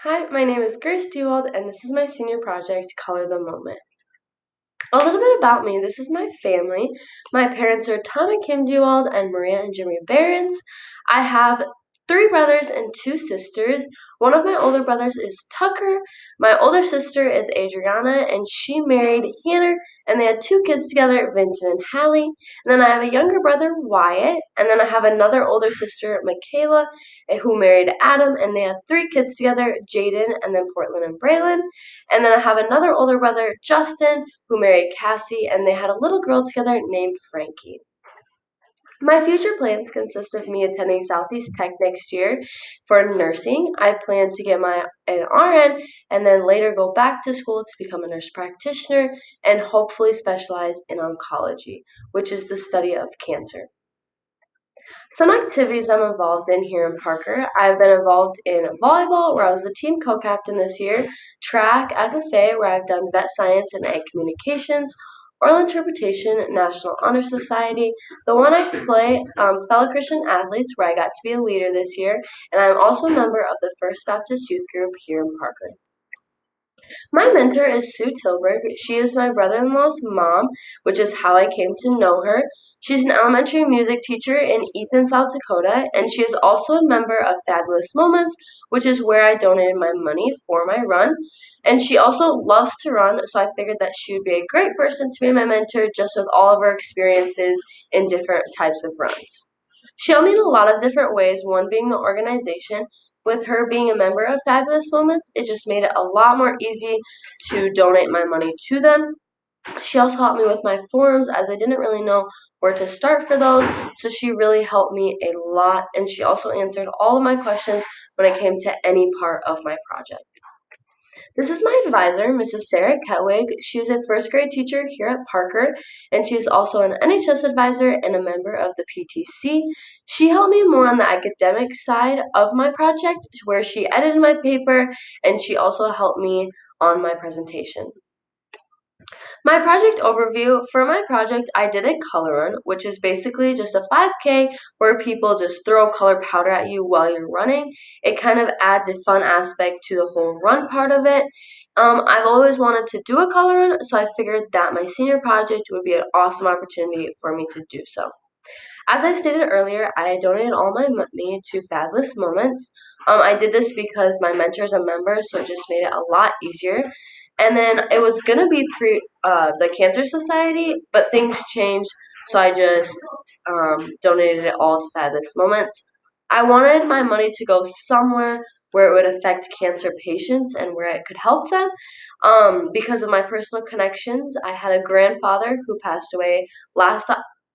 Hi, my name is Grace Dewald, and this is my senior project, Color the Moment. A little bit about me. This is my family. My parents are Tom and Kim Dewald and Maria and Jimmy Behrens. I have three brothers and two sisters. One of my older brothers is Tucker. My older sister is Adriana, and she married Hannah, and they had two kids together, Vincent and Hallie. And then I have a younger brother, Wyatt, and then I have another older sister, Michaela, who married Adam, and they had three kids together, Jaden, and then Portland and Braylon. And then I have another older brother, Justin, who married Cassie, and they had a little girl together named Frankie. My future plans consist of me attending Southeast Tech next year for nursing. I plan to get an RN and then later go back to school to become a nurse practitioner and hopefully specialize in oncology, which is the study of cancer. Some activities I'm involved in here in Parker. I've been involved in volleyball, where I was the team co-captain this year, track, FFA, where I've done vet science and ag communications, oral interpretation, National Honor Society, the One Act Play, fellow Christian athletes, where I got to be a leader this year, and I'm also a member of the First Baptist Youth Group here in Parker. My mentor is Sue Tilburg. She is my brother-in-law's mom, which is how I came to know her. She's an elementary music teacher in Ethan, South Dakota, and she is also a member of Fabulous Moments, which is where I donated my money for my run. And she also loves to run, so I figured that she would be a great person to be my mentor just with all of her experiences in different types of runs. She helped me in a lot of different ways, one being the organization. With her being a member of Fabulous Moments, it just made it a lot more easy to donate my money to them. She also helped me with my forms as I didn't really know where to start for those, so she really helped me a lot, and she also answered all of my questions when it came to any part of my project. This is my advisor, Mrs. Sarah Ketwig. She is a first grade teacher here at Parker, and she is also an NHS advisor and a member of the PTC. She helped me more on the academic side of my project, where she edited my paper, and she also helped me on my presentation. My project overview. For my project, I did a color run, which is basically just a 5K where people just throw color powder at you while you're running. It kind of adds a fun aspect to the whole run part of it. I've always wanted to do a color run, so I figured that my senior project would be an awesome opportunity for me to do so. As I stated earlier, I donated all my money to Fabulous Moments. I did this because my mentor is a member, so it just made it a lot easier. And then it was gonna be the Cancer Society, but things changed, so I just donated it all to Fabulous Moments. I wanted my money to go somewhere where it would affect cancer patients and where it could help them. Because of my personal connections, I had a grandfather who passed away last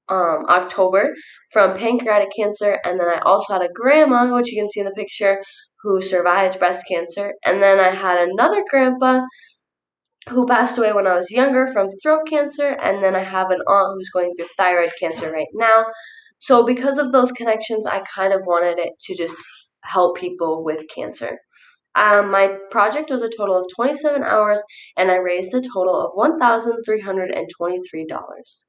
October from pancreatic cancer, and then I also had a grandma, which you can see in the picture, who survived breast cancer, and then I had another grandpa who passed away when I was younger from throat cancer, and then I have an aunt who's going through thyroid cancer right now. So because of those connections, I kind of wanted it to just help people with cancer. My project was a total of 27 hours, and I raised a total of $1,323.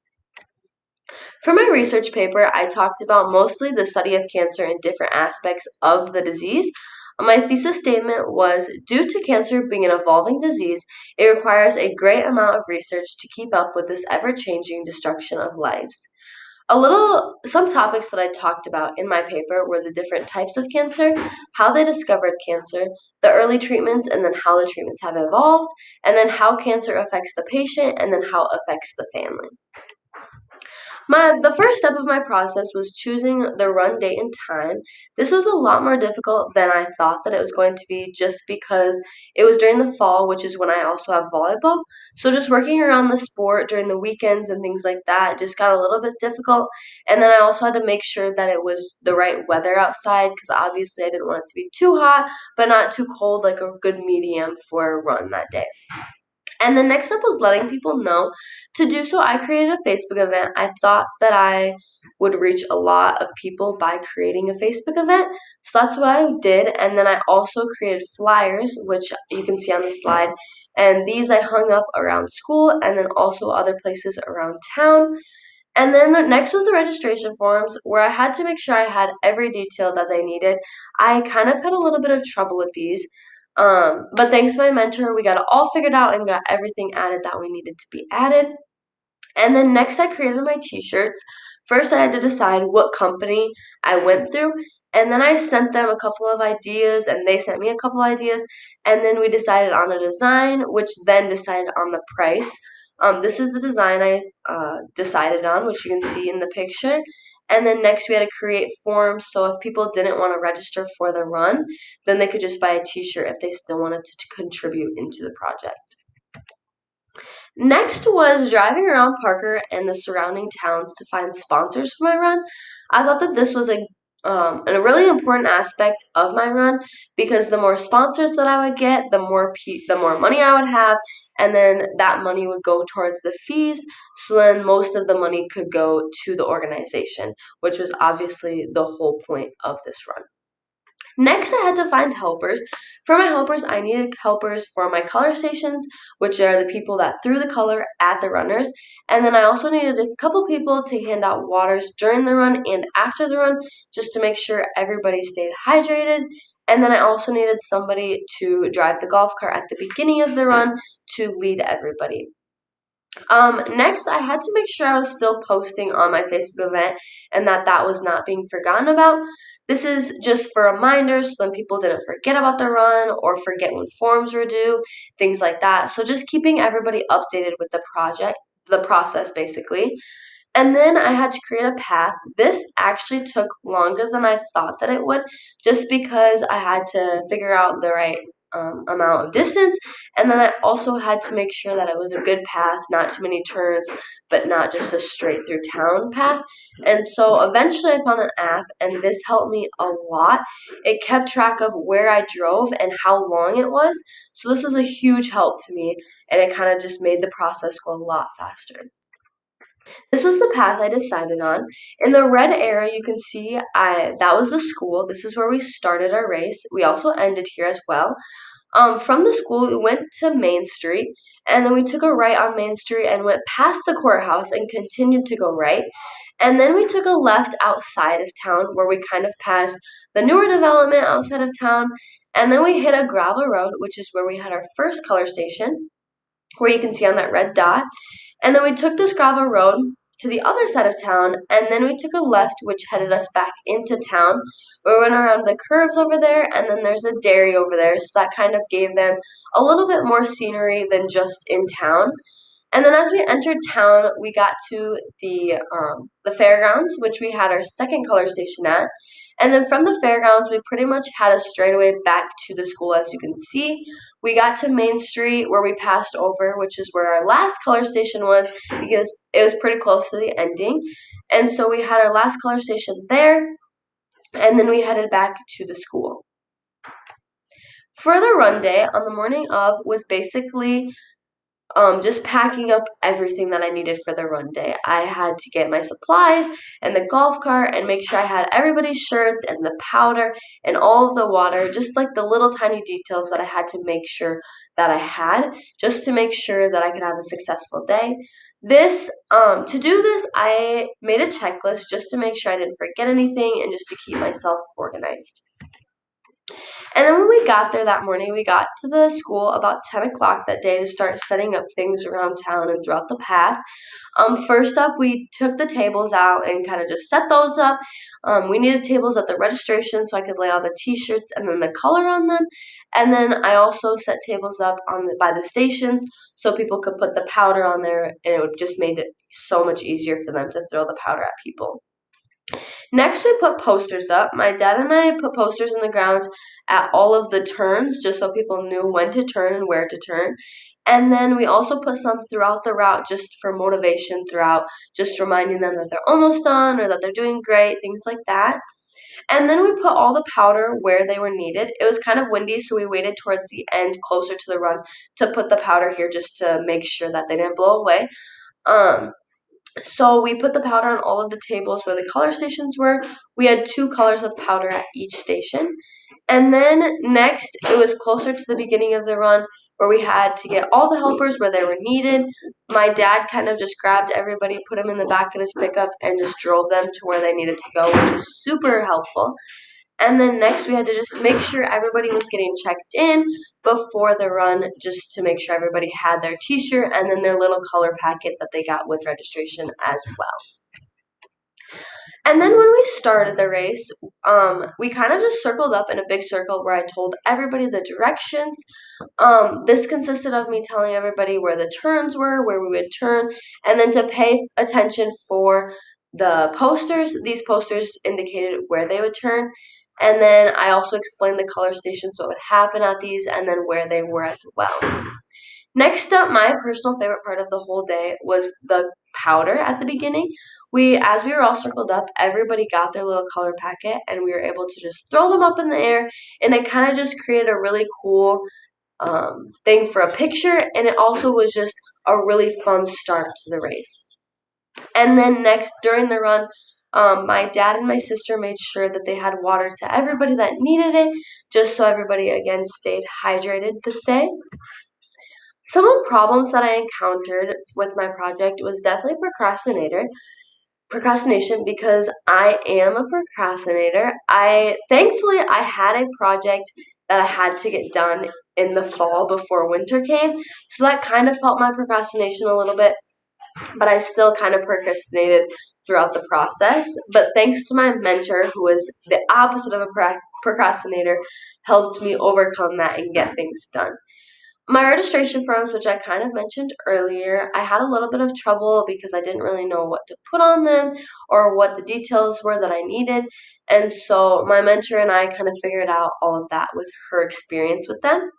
For my research paper, I talked about mostly the study of cancer and different aspects of the disease. My thesis statement was due to cancer being an evolving disease, it requires a great amount of research to keep up with this ever changing destruction of lives. Some topics that I talked about in my paper were the different types of cancer, how they discovered cancer, the early treatments, and then how the treatments have evolved, and then how cancer affects the patient, and then how it affects the family. The first step of my process was choosing the run date and time. This was a lot more difficult than I thought that it was going to be just because it was during the fall, which is when I also have volleyball. So just working around the sport during the weekends and things like that just got a little bit difficult. And then I also had to make sure that it was the right weather outside because obviously I didn't want it to be too hot, but not too cold, like a good medium for a run that day. And the next step was letting people know. To do so, I created a Facebook event. I thought that I would reach a lot of people by creating a Facebook event. So that's what I did. And then I also created flyers, which you can see on the slide. And these I hung up around school and then also other places around town. And then the next was the registration forms, where I had to make sure I had every detail that they needed. I kind of had a little bit of trouble with these. But thanks to my mentor, we got it all figured out and got everything added that we needed to be added. And then next, I created my t-shirts. First, I had to decide what company I went through, and then I sent them a couple of ideas, and they sent me a couple ideas, and then we decided on a design, which then decided on the price. This is the design I decided on, which you can see in the picture. And then next, we had to create forms, so if people didn't want to register for the run, then they could just buy a t-shirt if they still wanted to contribute into the project. Next was driving around Parker and the surrounding towns to find sponsors for my run. I thought that this was a really important aspect of my run because the more sponsors that I would get, the more money I would have, and then that money would go towards the fees. So then most of the money could go to the organization, which was obviously the whole point of this run. Next, I had to find helpers. For my helpers, I needed helpers for my color stations, which are the people that threw the color at the runners. And then I also needed a couple people to hand out waters during the run and after the run, just to make sure everybody stayed hydrated. And then I also needed somebody to drive the golf cart at the beginning of the run to lead everybody. Next, I had to make sure I was still posting on my Facebook event and that was not being forgotten about. This is just for reminders so then people didn't forget about the run or forget when forms were due, things like that. So just keeping everybody updated with the process basically. And then I had to create a path. This actually took longer than I thought that it would, just because I had to figure out the right amount of distance. And then I also had to make sure that it was a good path, not too many turns, but not just a straight through town path. And so eventually I found an app, and this helped me a lot. It kept track of where I drove and how long it was. So this was a huge help to me, and it kind of just made the process go a lot faster. This was the path I decided on. In the red area, you can see that was the school. This is where we started our race. We also ended here as well. From the school, we went to Main Street, and then we took a right on Main Street and went past the courthouse and continued to go right. And then we took a left outside of town where we kind of passed the newer development outside of town. And then we hit a gravel road, which is where we had our first color station, where you can see on that red dot. And then we took this gravel road to the other side of town, and then we took a left, which headed us back into town. We went around the curves over there, and then there's a dairy over there, so that kind of gave them a little bit more scenery than just in town. And then as we entered town, we got to the fairgrounds, which we had our second color station at. And then from the fairgrounds, we pretty much had a straightaway back to the school, as you can see. We got to Main Street where we passed over, which is where our last color station was because it was pretty close to the ending. And so we had our last color station there, and then we headed back to the school. For the run day on the morning of was basically just packing up everything that I needed for the run day. I had to get my supplies and the golf cart and make sure I had everybody's shirts and the powder and all of the water, just like the little tiny details that I had to make sure that I had, just to make sure that I could have a successful day. To do this, I made a checklist just to make sure I didn't forget anything and just to keep myself organized. And then when we got there that morning, we got to the school about 10 o'clock that day to start setting up things around town and throughout the path. First up, we took the tables out and kind of just set those up. We needed tables at the registration so I could lay all the t-shirts and then the color on them. And then I also set tables up by the stations so people could put the powder on there, and it would just made it so much easier for them to throw the powder at people. Next, we put posters up. My dad and I put posters in the ground at all of the turns just so people knew when to turn and where to turn. And then we also put some throughout the route just for motivation throughout, just reminding them that they're almost done or that they're doing great, things like that. And then we put all the powder where they were needed. It was kind of windy, so we waited towards the end, closer to the run, to put the powder here just to make sure that they didn't blow away. So we put the powder on all of the tables where the color stations were. We had 2 colors of powder at each station. And then next, it was closer to the beginning of the run where we had to get all the helpers where they were needed. My dad kind of just grabbed everybody, put them in the back of his pickup, and just drove them to where they needed to go, which was super helpful. And then next we had to just make sure everybody was getting checked in before the run, just to make sure everybody had their t-shirt and then their little color packet that they got with registration as well. And then when we started the race, we kind of just circled up in a big circle where I told everybody the directions. This consisted of me telling everybody where the turns were, where we would turn, and then to pay attention for the posters. These posters indicated where they would turn. And then I also explained the color stations, what would happen at these, and then where they were as well. Next up, my personal favorite part of the whole day was the powder at the beginning. As we were all circled up, everybody got their little color packet, and we were able to just throw them up in the air, and it kind of just created a really cool thing for a picture, and it also was just a really fun start to the race. And then next, during the run, my dad and my sister made sure that they had water to everybody that needed it, just so everybody again stayed hydrated this day. Some of the problems that I encountered with my project was definitely procrastination, because I am a procrastinator. I had a project that I had to get done in the fall before winter came, so that kind of felt my procrastination a little bit, but I still kind of procrastinated throughout the process. But thanks to my mentor, who was the opposite of a procrastinator, helped me overcome that and get things done. My registration forms, which I kind of mentioned earlier, I had a little bit of trouble because I didn't really know what to put on them or what the details were that I needed. And so my mentor and I kind of figured out all of that with her experience with them.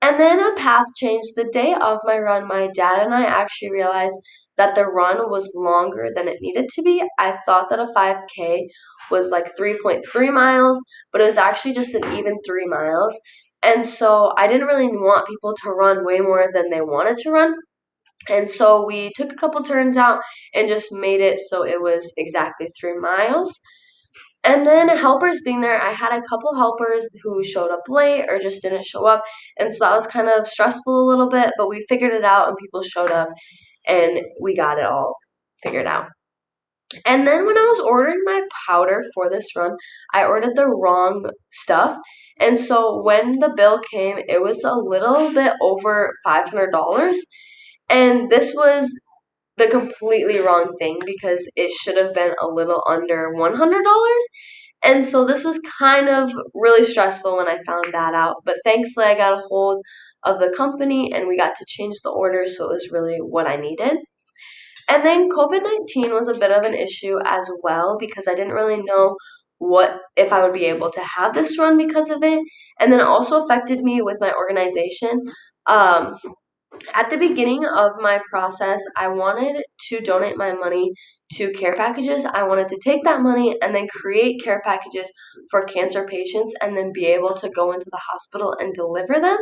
And then a path change. The day of my run, my dad and I actually realized that the run was longer than it needed to be. I thought that a 5K was like 3.3 miles, but it was actually just an even 3 miles. And so I didn't really want people to run way more than they wanted to run. And so we took a couple turns out and just made it so it was exactly 3 miles. And then helpers being there, I had a couple helpers who showed up late or just didn't show up. And so that was kind of stressful a little bit, but we figured it out and people showed up and we got it all figured out. And then when I was ordering my powder for this run, I ordered the wrong stuff. And so when the bill came, it was a little bit over $500. And this was the completely wrong thing because it should have been a little under $100. And so this was kind of really stressful when I found that out. But thankfully, I got a hold of the company and we got to change the order, so it was really what I needed. And then COVID-19 was a bit of an issue as well because I didn't really know what if I would be able to have this run because of it. And then it also affected me with my organization. Um, at the beginning of my process, I wanted to donate my money to care packages. I wanted to take that money and then create care packages for cancer patients and then be able to go into the hospital and deliver them.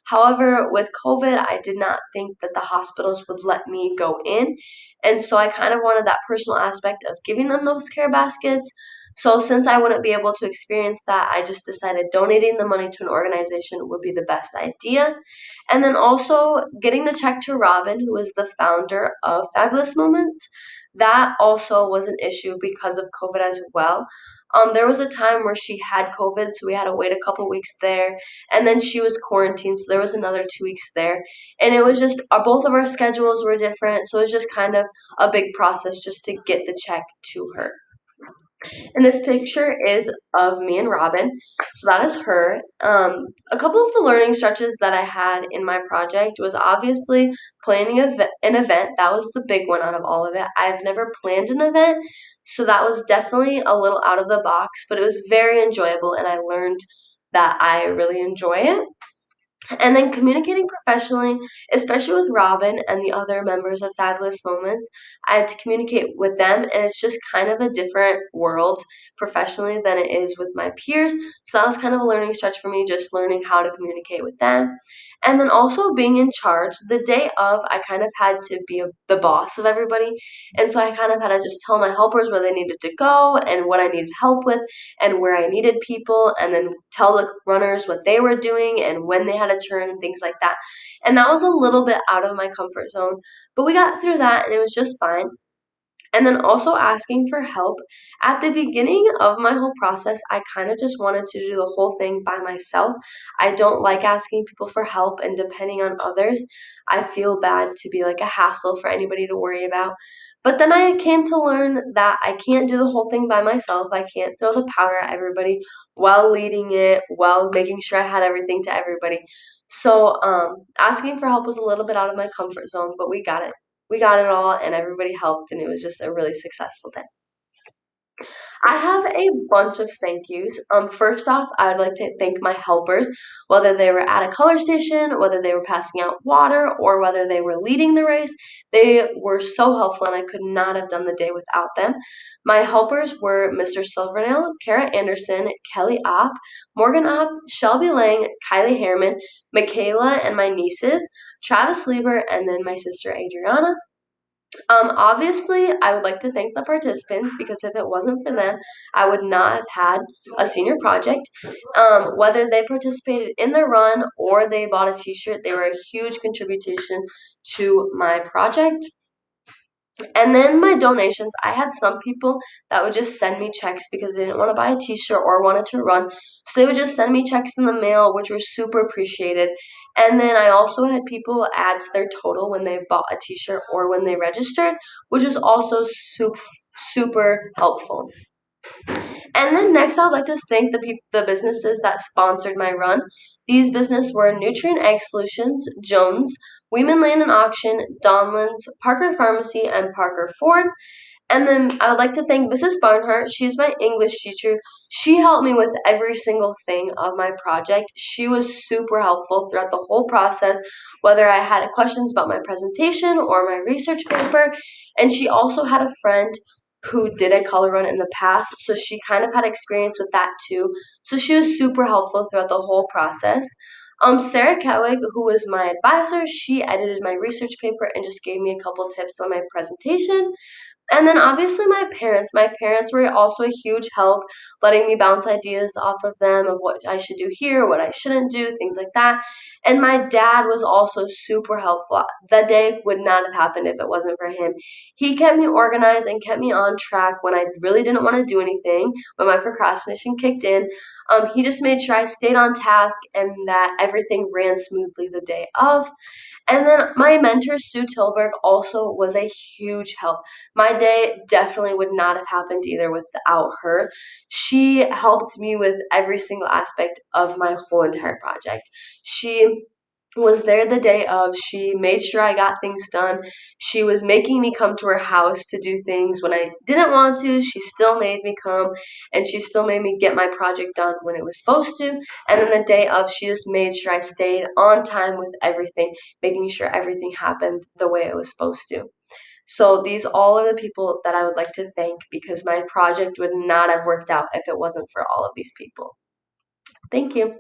However, with COVID, I did not think that the hospitals would let me go in. And so I kind of wanted that personal aspect of giving them those care baskets. So since I wouldn't be able to experience that, I just decided donating the money to an organization would be the best idea. And then also getting the check to Robin, who is the founder of Fabulous Moments. That also was an issue because of COVID as well. There was a time where she had COVID, so we had to wait a couple weeks there, and then she was quarantined, so there was another 2 weeks there, and it was just both of our schedules were different, so it was just kind of a big process just to get the check to her. And this picture is of me and Robin. So that is her. A couple of the learning stretches that I had in my project was obviously planning an event. That was the big one out of all of it. I've never planned an event, so that was definitely a little out of the box, but it was very enjoyable and I learned that I really enjoy it. And then communicating professionally, especially with Robin and the other members of Fabulous Moments, I had to communicate with them, and it's just kind of a different world professionally than it is with my peers. So that was kind of a learning stretch for me, just learning how to communicate with them. And then also being in charge. The day of, I kind of had to be the boss of everybody. And so I kind of had to just tell my helpers where they needed to go and what I needed help with and where I needed people, and then tell the runners what they were doing and when they had a turn and things like that. And that was a little bit out of my comfort zone, but we got through that and it was just fine. And then also asking for help. At the beginning of my whole process, I kind of just wanted to do the whole thing by myself. I don't like asking people for help and depending on others. I feel bad to be like a hassle for anybody to worry about. But then I came to learn that I can't do the whole thing by myself. I can't throw the powder at everybody while leading it, while making sure I had everything to everybody. So asking for help was a little bit out of my comfort zone, but we got it. We got it all, and everybody helped, and it was just a really successful day. I have a bunch of thank yous. First off, I would like to thank my helpers, whether they were at a color station, whether they were passing out water, or whether they were leading the race. They were so helpful, and I could not have done the day without them. My helpers were Mr. Silvernail, Kara Anderson, Kelly Opp, Morgan Opp, Shelby Lang, Kylie Harriman, Michaela, and my nieces, Travis Lieber, and then my sister Adriana. Obviously, I would like to thank the participants because if it wasn't for them, I would not have had a senior project. Whether they participated in the run or they bought a t-shirt, they were a huge contribution to my project. And then my donations, I had some people that would just send me checks because they didn't want to buy a t-shirt or wanted to run. So they would just send me checks in the mail, which were super appreciated. And then I also had people add to their total when they bought a t-shirt or when they registered, which was also super helpful. And then next, I would like to thank the businesses that sponsored my run. These businesses were Nutrient Egg Solutions, Jones, Weeman Land and Auction, Donlands, Parker Pharmacy, and Parker Ford. And then I would like to thank Mrs. Barnhart. She's my English teacher. She helped me with every single thing of my project. She was super helpful throughout the whole process, whether I had questions about my presentation or my research paper. And she also had a friend who did a color run in the past, so she kind of had experience with that too. So she was super helpful throughout the whole process. Sarah Ketwig, who was my advisor, she edited my research paper and just gave me a couple tips on my presentation. And then obviously my parents. My parents were also a huge help, letting me bounce ideas off of them of what I should do here, what I shouldn't do, things like that. And my dad was also super helpful. That day would not have happened if it wasn't for him. He kept me organized and kept me on track when I really didn't want to do anything, when my procrastination kicked in. He just made sure I stayed on task and that everything ran smoothly the day of. And then my mentor, Sue Tilburg, also was a huge help. My day definitely would not have happened either without her. She helped me with every single aspect of my whole entire project. She was there the day of. She made sure I got things done. She was making me come to her house to do things when I didn't want to. She still made me come and she still made me get my project done when it was supposed to. And then the day of, she just made sure I stayed on time with everything, making sure everything happened the way it was supposed to. So these all are the people that I would like to thank because my project would not have worked out if it wasn't for all of these people. Thank you.